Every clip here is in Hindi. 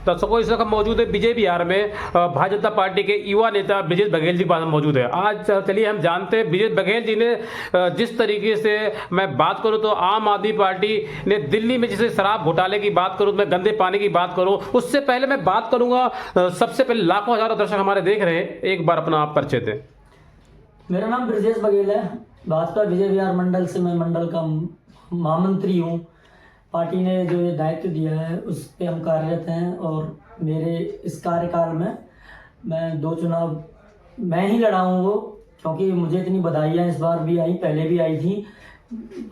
दर्शकों इस वक्त मौजूद है विजय विहार में भारतीय जनता पार्टी के युवा नेता ब्रजेश बघेल जी के पास हम मौजूद है। आज चलिए हम जानते हैं ब्रजेश बघेल जी ने जिस तरीके से मैं बात करूं तो आम आदमी पार्टी ने दिल्ली में जैसे शराब घोटाले की बात करूं, मैं गंदे पानी की बात करूं, उससे पहले मैं बात करूंगा सबसे पहले लाखों हजारों दर्शक हमारे देख रहे हैं, एक बार अपना आप परिचय दें। मेरा नाम ब्रजेश बघेल है। भाजपा विजय विहार मंडल से मैं मंडल का महामंत्री हूँ। पार्टी ने जो ये दायित्व दिया है उस पे हम कार्यरत हैं और मेरे इस कार्यकाल में मैं 2 चुनाव मैं ही लड़ा हूँ वो, क्योंकि मुझे इतनी बधाइयाँ इस बार भी आई, पहले भी आई थी।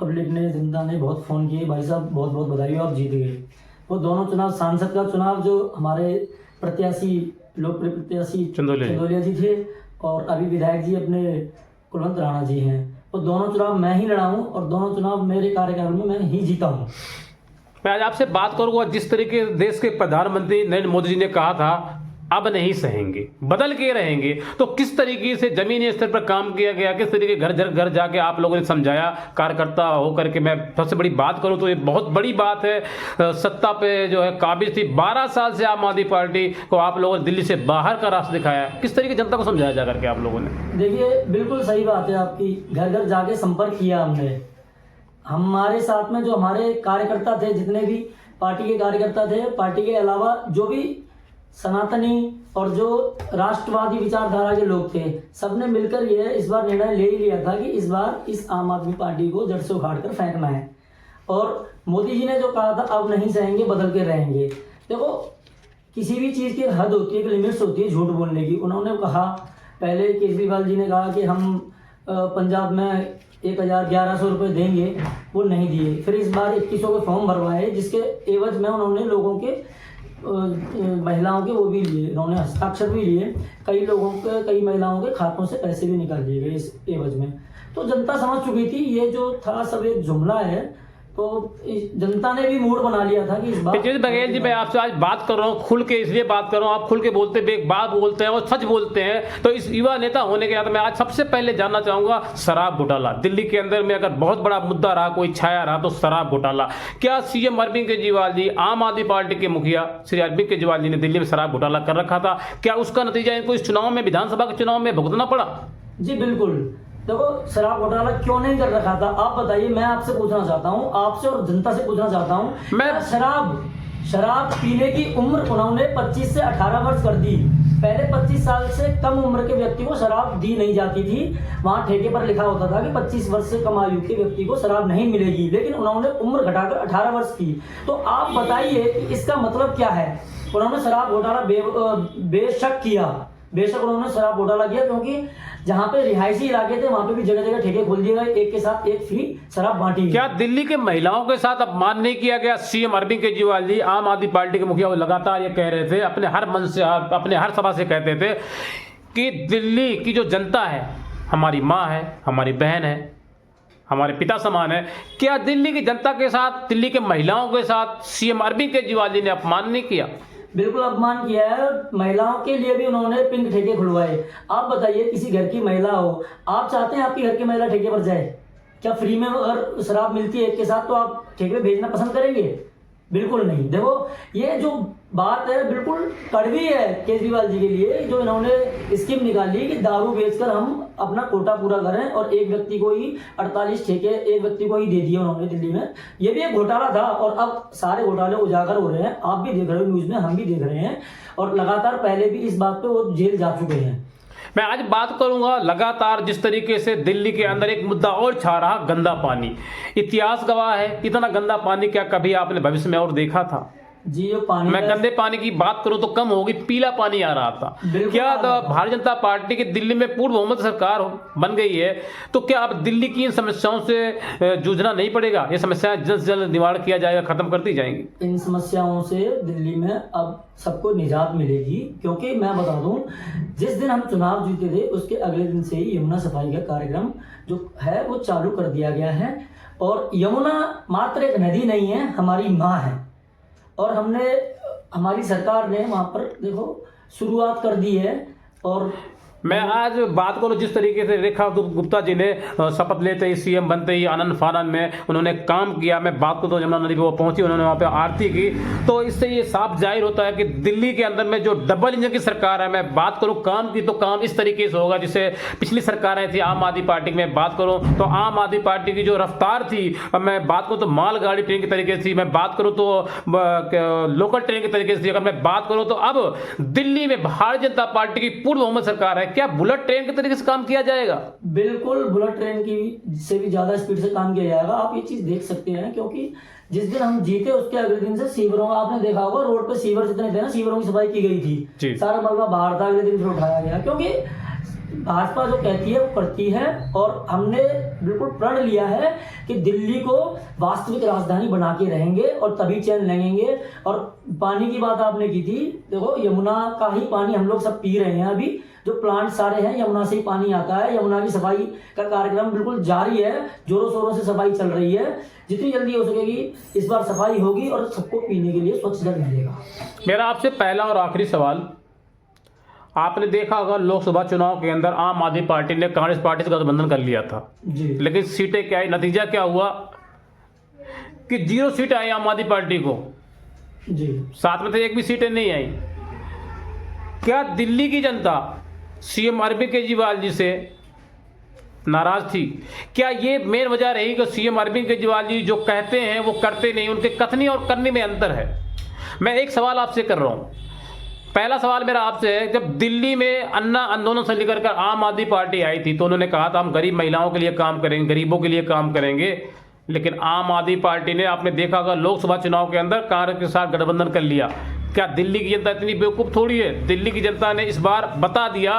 पब्लिक ने, जनता ने बहुत फ़ोन किए, भाई साहब बहुत बहुत बधाई हो, आप जीत गए। वो दोनों चुनाव, सांसद का चुनाव जो हमारे प्रत्याशी, लोकप्रिय प्रत्याशी चंदोलिया जी थे और अभी विधायक जी अपने कुलवंत राणा जी हैं, वो दोनों चुनाव मैं ही लड़ा हूँ और दोनों चुनाव मेरे कार्यकाल में मैं ही जीता हूँ। मैं आज आपसे बात करूंगा, जिस तरीके से देश के प्रधानमंत्री नरेंद्र मोदी जी ने कहा था अब नहीं सहेंगे, बदल के रहेंगे, तो किस तरीके से जमीनी स्तर पर काम किया गया, किस तरीके घर जाके आप लोगों ने समझाया कार्यकर्ता होकर के। मैं सबसे बड़ी बात करूं तो ये बहुत बड़ी बात है, सत्ता पे जो है काबिज थी 12 साल से आम आदमी पार्टी को आप लोगों ने दिल्ली से बाहर का रास्ता दिखाया, किस तरीके जनता को समझाया जा करके आप लोगों ने? देखिए बिल्कुल सही बात है आपकी, घर घर जाके संपर्क किया हमने। हमारे साथ में जो हमारे कार्यकर्ता थे, जितने भी पार्टी के कार्यकर्ता थे, पार्टी के अलावा जो भी सनातनी और जो राष्ट्रवादी विचारधारा के लोग थे, सबने मिलकर ये इस बार निर्णय ले ही लिया था कि इस बार इस आम आदमी पार्टी को जड़ से उखाड़ कर फेंकना है। और मोदी जी ने जो कहा था अब नहीं सहेंगे, बदल के रहेंगे। देखो किसी भी चीज़ की हद होती है, एक लिमिट्स होती है झूठ बोलने की। उन्होंने कहा, पहले केजरीवाल जी ने कहा कि हम पंजाब में 1100 रुपये देंगे, वो नहीं दिए। फिर इस बार 2100 के फॉर्म भरवाए, जिसके एवज में उन्होंने लोगों के महिलाओं के वो भी लिए, उन्होंने हस्ताक्षर भी लिए, कई लोगों के, कई महिलाओं के खातों से पैसे भी निकाल दिए गए इस एवज में। तो जनता समझ चुकी थी ये जो था सब एक जुमला है, तो जनता ने भी मूड बना लिया था कि इस बार। ब्रजेश बघेल जी, मैं आपसे आज बात कर रहा हूँ, खुल के इसलिए बात कर रहा हूँ, आप खुल के बोलते हैं, एक बात बोलते हैं और सच बोलते हैं, तो इस युवा नेता होने के नाते मैं आज सबसे पहले जानना चाहूंगा शराब घोटाला दिल्ली के अंदर में अगर बहुत बड़ा मुद्दा रहा, कोई छाया रहा, तो शराब घोटाला। क्या सीएम अरविंद केजरीवाल जी, आम आदमी पार्टी के मुखिया श्री अरविंद केजरीवाल जी ने दिल्ली में शराब घोटाला कर रखा था, क्या उसका नतीजा इनको इस चुनाव में, विधानसभा के चुनाव में भुगतना पड़ा? जी बिल्कुल। देखो शराब घोटाला क्यों नहीं कर रखा था आप बताइए, मैं आपसे पूछना चाहता हूँ, आपसे और जनता से पूछना चाहता हूँ। मैं शराब पीने की उम्र उन्होंने 25 से 18 वर्ष कर दी। पहले 25 साल से कम उम्र के व्यक्ति को शराब दी नहीं जाती थी, वहां ठेके पर लिखा होता था कि 25 वर्ष से कम आयु के व्यक्ति को शराब नहीं मिलेगी, लेकिन उन्होंने उम्र घटाकर 18 वर्ष की। तो आप बताइए कि इसका मतलब क्या है? उन्होंने शराब घोटाला बेशक किया, बेशक उन्होंने शराब घोटाला किया, क्योंकि जहां पे रिहायशी इलाके थे वहां पे भी जगह जगह ठेके खोल दिए गए, एक के साथ एक फ्री शराब बांटी। क्या दिल्ली के महिलाओं के साथ अपमान नहीं किया गया? सीएम अरविंद केजरीवाल जी, आम आदमी पार्टी के मुखिया, लगातार ये कह रहे थे, अपने हर मंच से, अपने हर सभा से कहते थे कि दिल्ली की जो जनता है हमारी माँ है, हमारी बहन है, हमारे पिता समान है। क्या दिल्ली की जनता के साथ, दिल्ली के महिलाओं के साथ सीएम अरविंद केजरीवाल जी ने अपमान नहीं किया? बिल्कुल अपमान किया है। महिलाओं के लिए भी उन्होंने पिंक ठेके खुलवाए। आप बताइए, किसी घर की महिला हो, आप चाहते हैं आपकी घर की महिला ठेके पर जाए? क्या फ्री में अगर शराब मिलती है एक के साथ तो आप ठेके पे भेजना पसंद करेंगे? बिल्कुल नहीं। देखो ये जो बात है बिल्कुल कड़वी है केजरीवाल जी के लिए, जो इन्होंने स्कीम निकाली कि दारू बेचकर हम अपना कोटा पूरा करें और एक व्यक्ति को ही 48 ठेके एक व्यक्ति को ही दे दिए उन्होंने दिल्ली में। ये भी एक घोटाला था और अब सारे घोटाले उजागर हो रहे हैं। आप भी देख रहे हो न्यूज में, हम भी देख रहे हैं, और लगातार पहले भी इस बात पे वो जेल जा चुके हैं। मैं आज बात करूंगा लगातार जिस तरीके से दिल्ली के अंदर एक मुद्दा और छा रहा, गंदा पानी। इतिहास गवाह है, इतना गंदा पानी क्या कभी आपने भविष्य में और देखा था? जी, जो पानी, मैं गंदे पानी की बात करूं तो कम होगी, पीला पानी आ रहा था। क्या भारतीय जनता पार्टी की दिल्ली में पूर्ण बहुमत सरकार बन गई है, तो क्या अब दिल्ली की इन समस्याओं से जूझना नहीं पड़ेगा? ये समस्याएं जल्द से जल्द निवारण किया जाएगा, खत्म कर दी जाएंगी। इन समस्याओं से दिल्ली में अब सबको निजात मिलेगी, क्योंकि मैं बता दूं, जिस दिन हम चुनाव जीते थे उसके अगले दिन से ही यमुना सफाई का कार्यक्रम जो है वो चालू कर दिया गया है। और यमुना मात्र एक नदी नहीं है, हमारी माँ है, और हमारी सरकार ने वहाँ पर देखो शुरुआत कर दी है। और मैं आज बात करूं जिस तरीके से रेखा गुप्ता जी ने शपथ लेते ही सीएम बनते ही आनंद फानन में उन्होंने काम किया, मैं बात करूं तो यमुना नदी पे वो पहुंची, उन्होंने वहां पे आरती की, तो इससे ये साफ जाहिर होता है कि दिल्ली के अंदर में जो डबल इंजन की सरकार है, मैं बात करूं काम की तो काम इस तरीके से होगा जिससे पिछली सरकारें थी आम आदमी पार्टी की। मैं बात करूं तो आम आदमी पार्टी की जो रफ्तार थी, मैं बात करूं तो मालगाड़ी ट्रेन की तरीके से थी, मैं बात करूं तो लोकल ट्रेन के तरीके से थी, अगर मैं बात करूं तो अब दिल्ली में भारतीय जनता पार्टी की पूर्ण बहुमत सरकार है, क्या बुलेट ट्रेन के तरीके से काम किया जाएगा? बिल्कुल बुलेट ट्रेन की से भी ज्यादा स्पीड से काम किया जाएगा। आप ये चीज देख सकते हैं, क्योंकि जिस दिन हम जीते उसके अगले दिन से सीवरों का, आपने देखा होगा रोड पे सीवर जितने थे ना, सीवरों की सफाई की गई थी, सारा मलबा बाहर था, अगले दिन फिर उठाया गया, क्योंकि भाजपा जो कहती है वो करती है। और हमने बिल्कुल प्रण लिया है कि दिल्ली को वास्तविक राजधानी बना के रहेंगे और तभी चैन लगेंगे। और पानी की बात आपने की थी, देखो यमुना का ही पानी हम लोग सब पी रहे हैं, अभी जो प्लांट सारे हैं यमुना से ही पानी आता है। यमुना की सफाई का कार्यक्रम बिल्कुल जारी है, जोरों शोरों से सफाई चल रही है, जितनी जल्दी हो सकेगी इस बार सफाई होगी और सबको पीने के लिए स्वच्छ जल मिलेगा। मेरा आपसे पहला और आखिरी सवाल, आपने देखा होगा लोकसभा चुनाव के अंदर आम आदमी पार्टी ने कांग्रेस पार्टी से गठबंधन कर लिया था जी, लेकिन सीटें क्या आई, नतीजा क्या हुआ कि 0 सीट आई आम आदमी पार्टी को जी, साथ में तो एक भी सीटें नहीं आई। क्या दिल्ली की जनता सीएम अरविंद केजरीवाल जी से नाराज थी? क्या ये मेन वजह रही कि सीएम अरविंद केजरीवाल जी जो कहते हैं वो करते नहीं, उनके कथनी और करने में अंतर है? मैं एक सवाल आपसे कर रहा हूं, पहला सवाल मेरा आपसे है, जब दिल्ली में अन्ना आंदोलन से लेकर कर आम आदमी पार्टी आई थी तो उन्होंने कहा था हम गरीब महिलाओं के लिए काम करेंगे, गरीबों के लिए काम करेंगे, लेकिन आम आदमी पार्टी ने, आपने देखा होगा लोकसभा चुनाव के अंदर कांग्रेस के साथ गठबंधन कर लिया। क्या दिल्ली की जनता इतनी बेवकूफ़ थोड़ी है? दिल्ली की जनता ने इस बार बता दिया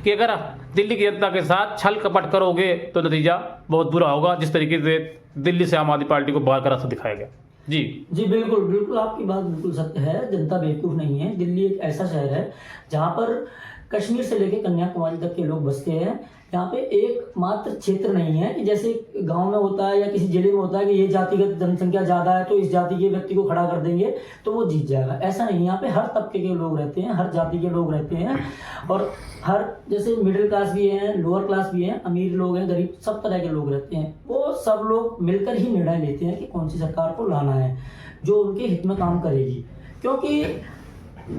कि अगर दिल्ली की जनता के साथ छल कपट करोगे तो नतीजा बहुत बुरा होगा, जिस तरीके से दिल्ली से आम आदमी पार्टी को बाहर का रास्ता दिखाया गया। जी जी, बिल्कुल बिल्कुल आपकी बात बिल्कुल सत्य है, जनता बेवकूफ़ नहीं है। दिल्ली एक ऐसा शहर है जहाँ पर कश्मीर से लेकर कन्याकुमारी तक के लोग बसते हैं। यहाँ पे एक मात्र क्षेत्र नहीं है कि जैसे गांव में होता है या किसी जिले में होता है कि ये जातिगत जनसंख्या ज़्यादा है तो इस जाति के व्यक्ति को खड़ा कर देंगे तो वो जीत जाएगा, ऐसा नहीं। यहाँ पे हर तबके के लोग रहते हैं, हर जाति के लोग रहते हैं, और हर जैसे मिडिल क्लास भी हैं, लोअर क्लास भी हैं, अमीर लोग हैं, गरीब, सब तरह के लोग रहते हैं। वो सब लोग मिलकर ही निर्णय लेते हैं कि कौन सी सरकार को लाना है जो उनके हित में काम करेगी। क्योंकि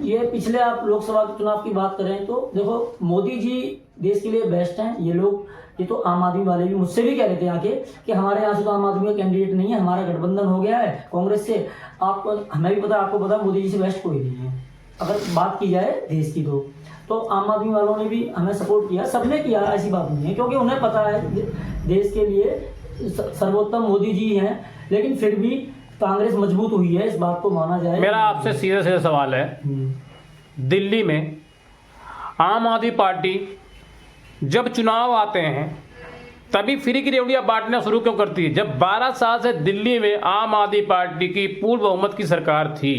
ये पिछले आप लोकसभा के चुनाव की बात करें तो देखो मोदी जी देश के लिए बेस्ट हैं। ये लोग, ये तो आम आदमी वाले भी मुझसे भी कह रहे थे आके कि हमारे यहाँ से तो आम आदमी का कैंडिडेट नहीं है, हमारा गठबंधन हो गया है कांग्रेस से। आपको, हमें भी पता, आपको पता, मोदी जी से बेस्ट कोई नहीं है अगर बात की जाए देश की। तो आम आदमी वालों ने भी हमें सपोर्ट किया, सबने किया, ऐसी बात नहीं है, क्योंकि उन्हें पता है देश के लिए सर्वोत्तम मोदी जी हैं। लेकिन फिर भी कांग्रेस मजबूत हुई है, इस बात को माना जाए। मेरा आपसे सीधा सीधा सवाल है, दिल्ली में आम आदमी पार्टी जब चुनाव आते हैं तभी फ्री की रेवड़ियां बांटना शुरू क्यों करती है? जब 12 साल से दिल्ली में आम आदमी पार्टी की पूर्ण बहुमत की सरकार थी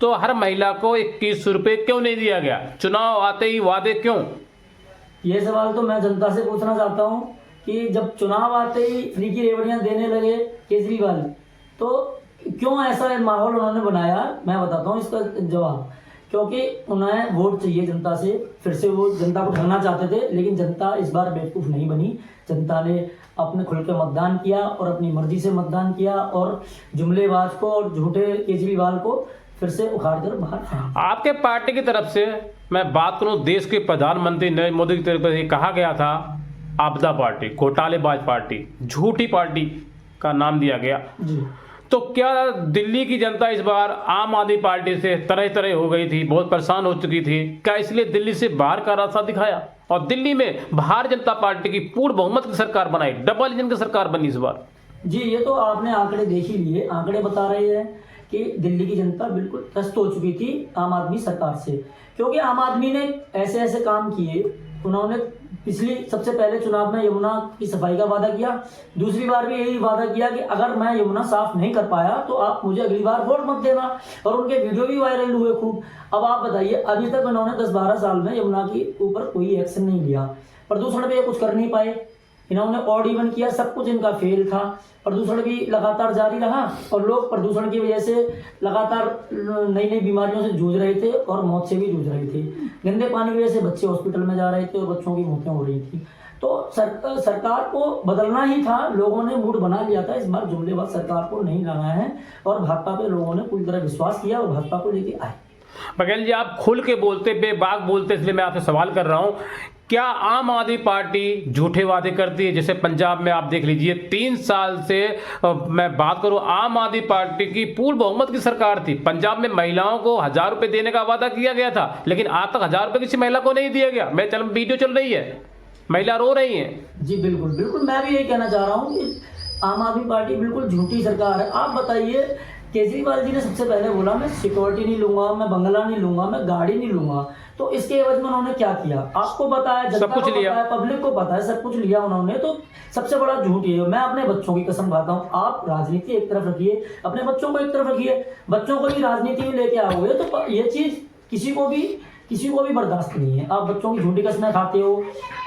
तो हर महिला को 21 रुपये क्यों नहीं दिया गया? चुनाव आते ही वादे क्यों? ये सवाल तो मैं जनता से पूछना चाहता हूँ कि जब चुनाव आते ही फ्री की रेवड़ियां देने लगे केजरीवाल, तो क्यों ऐसा माहौल उन्होंने बनाया? मैं बताता हूँ इसका जवाब। क्योंकि उन्हें वोट चाहिए जनता से, फिर से वो जनता को ठगना चाहते थे, लेकिन जनता इस बार बेवकूफ़ नहीं बनी। जनता ने अपने खुल के मतदान किया और अपनी मर्जी से मतदान किया और जुमलेबाज को और झूठे केजरीवाल को फिर से उखाड़ कर बाहर। आपके पार्टी की तरफ से मैं बात करूं, देश के प्रधानमंत्री नरेंद्र मोदी की तरफ से कहा गया था आपदा पार्टी, घोटालेबाज पार्टी, झूठी पार्टी का नाम दिया गया जी। तो क्या दिल्ली की जनता इस बार आम आदमी पार्टी से तरह तरह हो गई थी, बहुत परेशान हो चुकी थी? क्या इसलिए दिल्ली से बाहर का रास्ता दिखाया और दिल्ली में भारतीय जनता पार्टी की पूर्ण बहुमत की सरकार बनाई, डबल इंजन की सरकार बनी इस बार? जी, ये तो आपने आंकड़े देख ही लिए। आंकड़े बता रहे हैं कि दिल्ली की जनता बिल्कुल त्रस्त हो चुकी थी आम आदमी सरकार से, क्योंकि आम आदमी ने ऐसे ऐसे काम किए। उन्होंने पिछली सबसे पहले चुनाव में यमुना की सफाई का वादा किया, दूसरी बार भी यही वादा किया कि अगर मैं यमुना साफ नहीं कर पाया तो आप मुझे अगली बार वोट मत देना, और उनके वीडियो भी वायरल हुए खूब। अब आप बताइए, अभी तक उन्होंने 10-12 साल में यमुना के ऊपर कोई एक्शन नहीं लिया, प्रदूषण पे कुछ कर नहीं पाए, इन्होंने ऑड इवन किया, सब कुछ इनका फेल था। प्रदूषण भी लगातार जारी रहा और लोग प्रदूषण की वजह से लगातार नई नई बीमारियों से जूझ रहे थे और मौत से भी जूझ रहे थे। गंदे पानी की वजह से बच्चे हॉस्पिटल में जा रहे थे और बच्चों की मौतें हो रही थी। तो सरकार को बदलना ही था, लोगों ने मूड बना लिया था। इस बार जुमलेबाज सरकार को नहीं लाना है और भाजपा पे लोगों ने पूरी तरह विश्वास किया और भाजपा को लेके आए। बघेल जी, आप खुल के बोलते, बेबाक बोलते, इसलिए मैं आपसे सवाल कर रहा हूं, क्या आम आदमी पार्टी झूठे वादे करती है? जैसे पंजाब में आप देख लीजिए, 3 साल से मैं बात करूं, आम आदमी पार्टी की पूर्ण बहुमत की सरकार थी। पंजाब में महिलाओं को 1000 रुपए देने का वादा किया गया था, लेकिन आज तक 1000 रुपए किसी महिला को नहीं दिया गया। मैं वीडियो चल रही है, महिला रो रही हैं। जी बिल्कुल बिल्कुल, मैं भी यही कहना चाह रहा हूँ कि आम आदमी पार्टी बिल्कुल झूठी सरकार है। आप बताइए, केजरीवाल जी ने सबसे पहले बोला मैं सिक्योरिटी नहीं लूंगा, मैं बंगला नहीं लूंगा, मैं गाड़ी नहीं लूंगा। तो इसके एवज में उन्होंने क्या किया? आपको पता है, जनता को पता है, पब्लिक को पता है, सब कुछ लिया उन्होंने। तो सबसे बड़ा झूठ ये है। मैं अपने बच्चों की कसम खाता हूँ, आप राजनीति एक तरफ रखिए, अपने बच्चों को एक तरफ रखिए, बच्चों को भी राजनीति में लेके आओगे तो ये चीज किसी को भी बर्दाश्त नहीं है। आप बच्चों की झूठी कसमें खाते हो।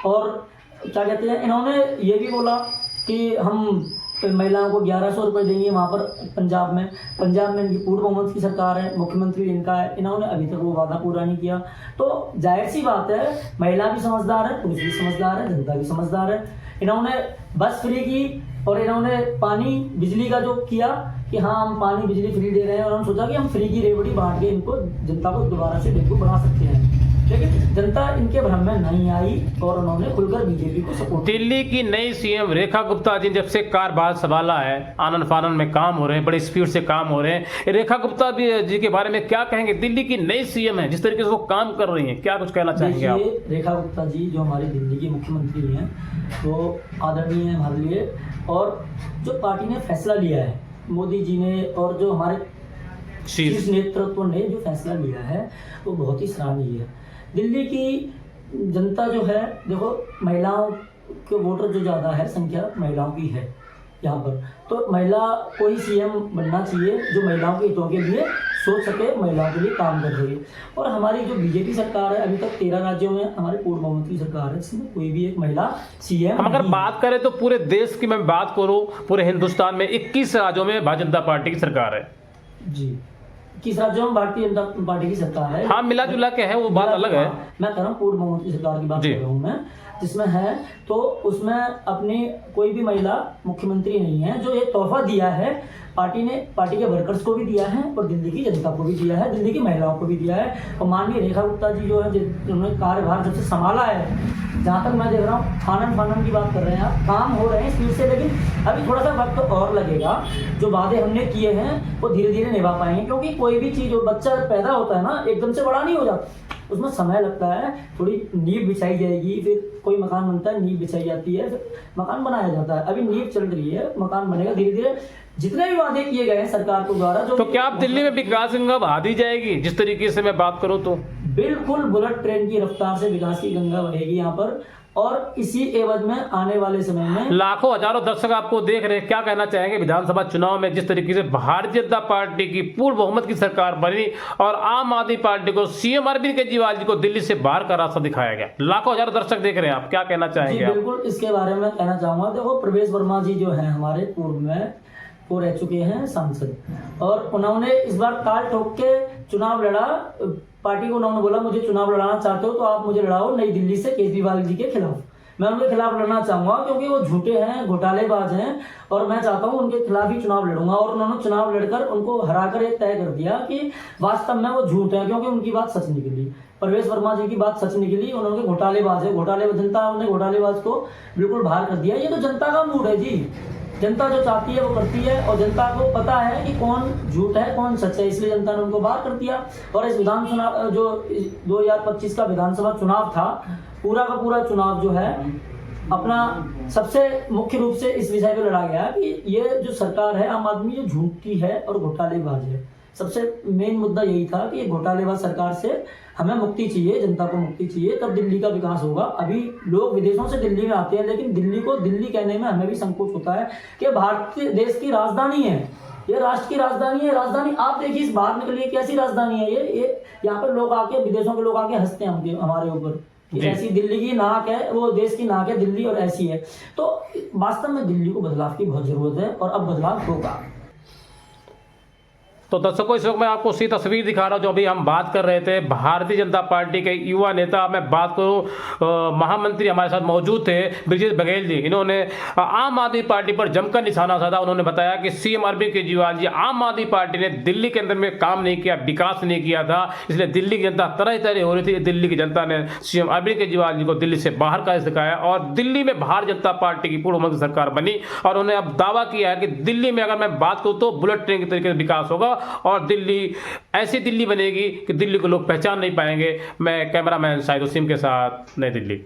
और क्या कहते हैं, इन्होंने ये भी बोला कि हम महिलाओं को 1100 रुपये देंगे वहाँ पर पंजाब में इनकी पूर्ण बहुमत की सरकार है, मुख्यमंत्री इनका है, इन्होंने अभी तक वो वादा पूरा नहीं किया। तो जाहिर सी बात है, महिला भी समझदार है, पुरुष भी समझदार है, जनता भी समझदार है। इन्होंने बस फ्री की और इन्होंने पानी बिजली का जो किया कि हाँ हम पानी बिजली फ्री दे रहे हैं, और उन्होंने सोचा कि हम फ्री की रेवड़ी बांट के इनको जनता को दोबारा से डेंगू बना सकते हैं। लेकिन जनता इनके भ्रम में नहीं आई और उन्होंने खुलकर बीजेपी को सपोर्ट। दिल्ली की नई सीएम रेखा गुप्ता जी जब से कारभार संभाला है, आनन फानन में काम हो रहे हैं, बड़ी स्पीड से काम हो रहे हैं। रेखा गुप्ता जी के बारे में क्या कहेंगे? दिल्ली की नई सीएम है, जिस तरीके से वो काम कर रही हैं, क्या कुछ कहना चाहेंगे आप? रेखा गुप्ता जी जो हमारी दिल्ली की मुख्यमंत्री हैं, वो आदरणीय है हमारे लिए। और जो पार्टी ने फैसला लिया है, मोदी जी ने और जो हमारे शीर्ष नेतृत्व ने जो फैसला लिया है, वो बहुत ही सराहनीय है। दिल्ली की जनता जो है, देखो महिलाओं के वोटर जो ज़्यादा है, संख्या महिलाओं की है यहाँ पर। तो महिला को ही सीएम बनना चाहिए जो महिलाओं के हितों के लिए सोच सके, महिलाओं के लिए काम कर सके। और हमारी जो बीजेपी सरकार है, अभी तक 13 राज्यों में हमारी पूर्ण बहुमत की सरकार है, जिसमें कोई भी एक महिला सीएम। हम अगर बात करें तो पूरे देश की मैं बात करूँ, पूरे हिंदुस्तान में 21 राज्यों में भारतीय जनता पार्टी की सरकार है। जी, किस राज्यों में भारतीय जनता पार्टी की सरकार है? हाँ, मिला जुला के है, वो बात अलग है। मैं कह रहा हूँ पूर्ण बहुमत की सरकार की बात कर रहा हूँ मैं, जिसमें है। तो उसमें अपनी कोई भी महिला मुख्यमंत्री नहीं है। जो ये तोहफा दिया है पार्टी ने, पार्टी के वर्कर्स को भी दिया है और दिल्ली की जनता को भी दिया है, दिल्ली की महिलाओं को भी दिया है। और माननीय रेखा गुप्ता जी जो है, जिन्होंने कार्यभार जब से संभाला है, जहाँ तक मैं देख रहा हूँ, आनन फानन की बात कर रहे हैं आप, काम हो रहे हैं स्पीड से, लेकिन अभी थोड़ा सा वक्त और लगेगा। जो वादे हमने किए हैं वो धीरे धीरे निभा पाएंगे, क्योंकि कोई भी चीज़, बच्चा पैदा होता है ना, एकदम से बड़ा नहीं हो जाता, उसमें समय लगता है। थोड़ी नींव बिछाई जाएगी, फिर कोई मकान बनता है, नींव बिछाई जाती है, फिर मकान बनाया जाता है। अभी नींव चल रही है, मकान बनेगा धीरे धीरे। जितने भी वादे किए गए हैं सरकार के द्वारा, जो तो क्या आप दिल्ली में विकास गंगा बहा दी जाएगी? जिस तरीके से मैं बात करूं तो बिल्कुल बुलेट ट्रेन की रफ्तार से विकास की गंगा बहेगी यहाँ पर। और इसी एवज में आने वाले समय में लाखों हजारों दर्शक आपको देख रहे हैं, क्या कहना चाहेंगे विधानसभा चुनाव में जिस तरीके से भारतीय जनता पार्टी की पूर्ण बहुमत की सरकार बनी और आम आदमी पार्टी को सीएम अरविंद केजरीवाल जी को दिल्ली से बाहर का रास्ता दिखाया गया, लाखों हजारों दर्शक देख रहे हैं, आप क्या कहना चाहेंगे? बिल्कुल, इसके बारे में कहना चाहूंगा। देखो, प्रवेश वर्मा जी जो है हमारे पूर्व में वो रह चुके हैं सांसद, और उन्होंने इस बार ताल ठोक के चुनाव लड़ा। पार्टी को उन्होंने बोला मुझे चुनाव लड़ाना चाहते हो तो आप मुझे लड़ाओ नई दिल्ली से केजरीवाल जी के खिलाफ। मैं उनके खिलाफ लड़ना चाहूंगा क्योंकि वो झूठे हैं, घोटालेबाज हैं, और मैं चाहता हूं उनके खिलाफ ही चुनाव लड़ूंगा। और उन्होंने चुनाव लड़कर उनको हराकर एक तय कर दिया कि वास्तव में वो झूठ है, क्योंकि उनकी बात सच निकली। प्रवेश वर्मा जी की बात सच निकली, उन्होंने घोटालेबाज है, जनता ने घोटालेबाज को बिल्कुल बाहर कर दिया। ये तो जनता का मूड है जी, जनता जो चाहती है वो करती है, और जनता को पता है कि कौन झूठ है कौन सच है, इसलिए जनता ने उनको बाहर कर दिया। और इस विधानसभा जो 2025 का विधानसभा चुनाव था, पूरा का पूरा चुनाव जो है अपना सबसे मुख्य रूप से इस विषय पे लड़ा गया कि ये जो सरकार है आम आदमी जो झूठी है और घोटालेबाज है। सबसे मेन मुद्दा यही था कि ये घोटालेबाज सरकार से हमें मुक्ति चाहिए, जनता को मुक्ति चाहिए, तब दिल्ली का विकास होगा। अभी लोग विदेशों से दिल्ली में आते हैं, लेकिन दिल्ली को दिल्ली कहने में हमें भी संकोच होता है कि भारतीय देश की राजधानी है, ये राष्ट्र की राजधानी है। राजधानी आप देखिए, इस बाहर निकलिए कैसी राजधानी है ये यहाँ पर लोग आके, विदेशों के लोग आके हंसते हैं हमारे ऊपर जी। ऐसी दिल्ली की नाक है, वो देश की नाक है दिल्ली, और ऐसी है। तो वास्तव में दिल्ली को बदलाव की बहुत जरूरत है, और अब बदलाव होगा। तो दर्शकों, इस वक्त मैं आपको सी तस्वीर दिखा रहा हूं जो अभी हम बात कर रहे थे। भारतीय जनता पार्टी के युवा नेता, मैं बात करूं, महामंत्री हमारे साथ मौजूद थे ब्रिजेश बघेल जी। इन्होंने आम आदमी पार्टी पर जमकर निशाना साधा। उन्होंने बताया कि सीएम अरविंद केजरीवाल जी, आम आदमी पार्टी ने दिल्ली के अंदर में काम नहीं किया, विकास नहीं किया था, इसलिए दिल्ली की जनता तरह तरह हो रही थी। दिल्ली की जनता ने सीएम अरविंद केजरीवाल जी को दिल्ली से बाहर का दिखाया और दिल्ली में भारतीय जनता पार्टी की पूर्व मंत्री सरकार बनी। और उन्होंने अब दावा किया है कि दिल्ली में अगर मैं बात करूं तो बुलेट ट्रेन के तरीके से विकास होगा और दिल्ली ऐसी दिल्ली बनेगी कि दिल्ली को लोग पहचान नहीं पाएंगे। मैं कैमरामैन शाहिद वसीम के साथ, नई दिल्ली।